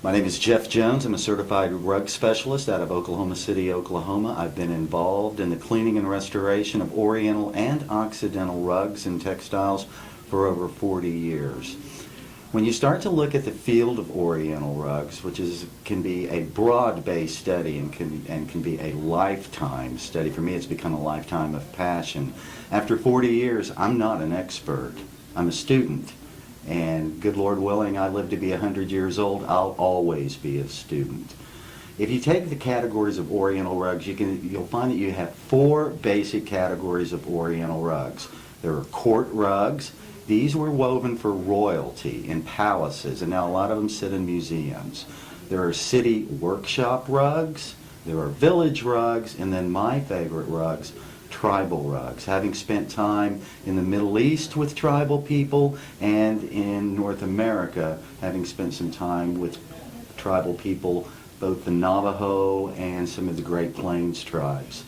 My name is Jeff Jones. I'm a certified rug specialist out of Oklahoma City, Oklahoma. I've been involved in the cleaning and restoration of Oriental and Occidental rugs and textiles for over 40 years. When you start to look at the field of Oriental rugs, which can be a broad-based study and can be a lifetime study, for me it's become a lifetime of passion. After 40 years, I'm not an expert. I'm a student. And good Lord willing, I live to be 100 years old, I'll always be a student. If you take the categories of Oriental rugs, you'll find that you have four basic categories of Oriental rugs. There are court rugs. These were woven for royalty in palaces, and now a lot of them sit in museums. There are city workshop rugs, there are village rugs, and then my favorite rugs, tribal rugs. Having spent time in the Middle East with tribal people and in North America, having spent some time with tribal people, both the Navajo and some of the Great Plains tribes.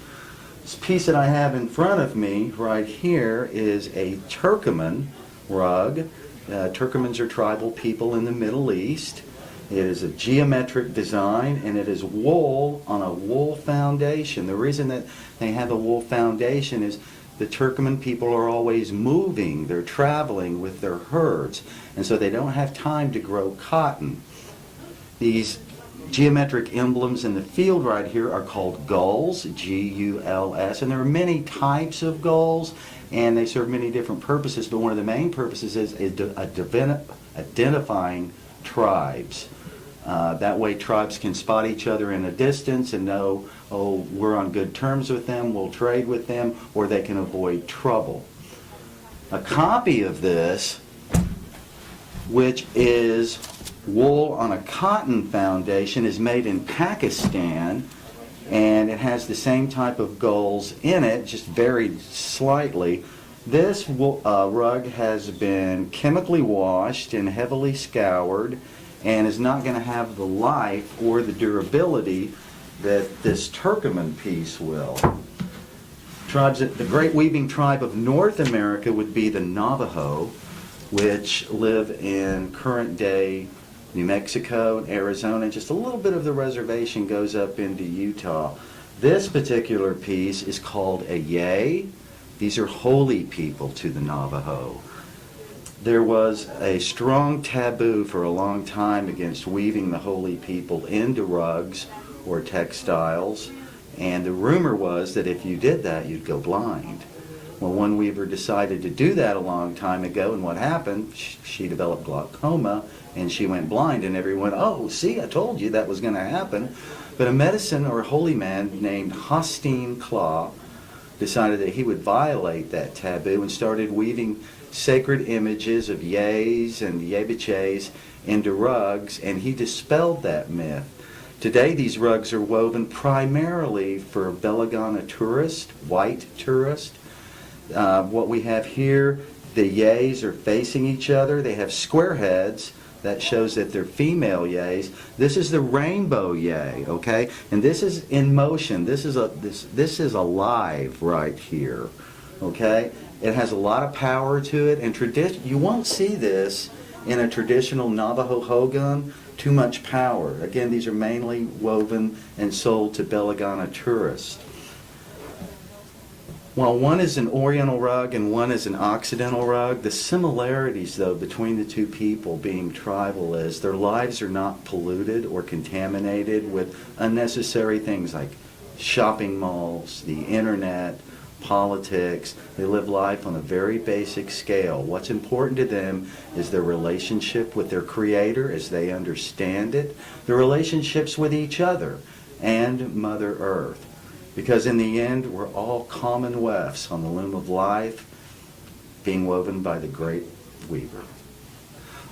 This piece that I have in front of me right here is a Turkoman rug. Turkomans are tribal people in the Middle East. It is a geometric design, and it is wool on a wool foundation. The reason that they have a wool foundation is the Turkoman people are always moving. They're traveling with their herds, and so they don't have time to grow cotton. These geometric emblems in the field right here are called gulls, G-U-L-S, and there are many types of gulls, and they serve many different purposes, but one of the main purposes is identifying tribes. That way tribes can spot each other in a distance and know, oh, we're on good terms with them, we'll trade with them, or they can avoid trouble. A copy of this, which is wool on a cotton foundation, is made in Pakistan, and it has the same type of gulls in it, just varied slightly. This rug has been chemically washed and heavily scoured, and is not going to have the life or the durability that this Turkoman piece will. The great weaving tribe of North America would be the Navajo, which live in current-day New Mexico and Arizona. Just a little bit of the reservation goes up into Utah. This particular piece is called a yay. These are holy people to the Navajo. There was a strong taboo for a long time against weaving the holy people into rugs or textiles, and the rumor was that if you did that, you'd go blind. Well, one weaver decided to do that a long time ago, and what happened? She developed glaucoma, and she went blind, and everyone, oh, see, I told you that was going to happen. But a medicine or a holy man named Hosteen Claw decided that he would violate that taboo and started weaving sacred images of yays and yebichays into rugs, and he dispelled that myth. Today these rugs are woven primarily for Belagana tourists, white tourists. What we have here, the yays are facing each other. They have square heads. That shows that they're female yays. This is the rainbow yay, okay? And this is in motion. This is alive right here, okay? It has a lot of power to it, and you won't see this in a traditional Navajo hogan. Too much power. Again, these are mainly woven and sold to Belagana tourists. While one is an Oriental rug and one is an Occidental rug, the similarities, though, between the two people being tribal is their lives are not polluted or contaminated with unnecessary things like shopping malls, the internet, politics. They live life on a very basic scale. What's important to them is their relationship with their Creator as they understand it, their relationships with each other, and Mother Earth. Because in the end, we're all commonwealths on the loom of life being woven by the great weaver.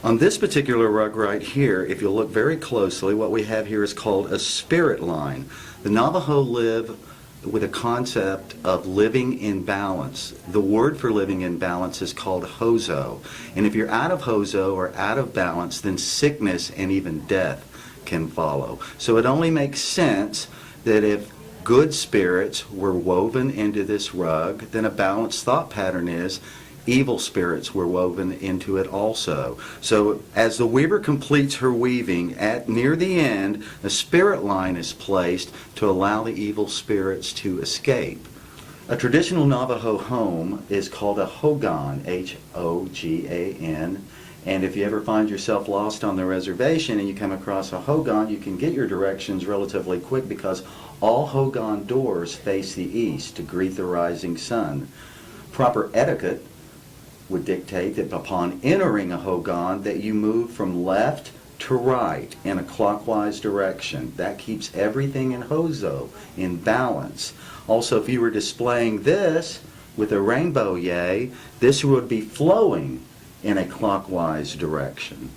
On this particular rug right here, if you look very closely, what we have here is called a spirit line. The Navajo live with a concept of living in balance. The word for living in balance is called hozo. And if you're out of hozo or out of balance, then sickness and even death can follow. So it only makes sense that if good spirits were woven into this rug, then a balanced thought pattern is evil spirits were woven into it also. So as the weaver completes her weaving, at near the end, a spirit line is placed to allow the evil spirits to escape. A traditional Navajo home is called a hogan, Hogan, and if you ever find yourself lost on the reservation and you come across a hogan, you can get your directions relatively quick because all hogan doors face the east to greet the rising sun. Proper etiquette would dictate that upon entering a hogan that you move from left to right in a clockwise direction. That keeps everything in Hozo in balance. Also, if you were displaying this with a rainbow yay, this would be flowing in a clockwise direction.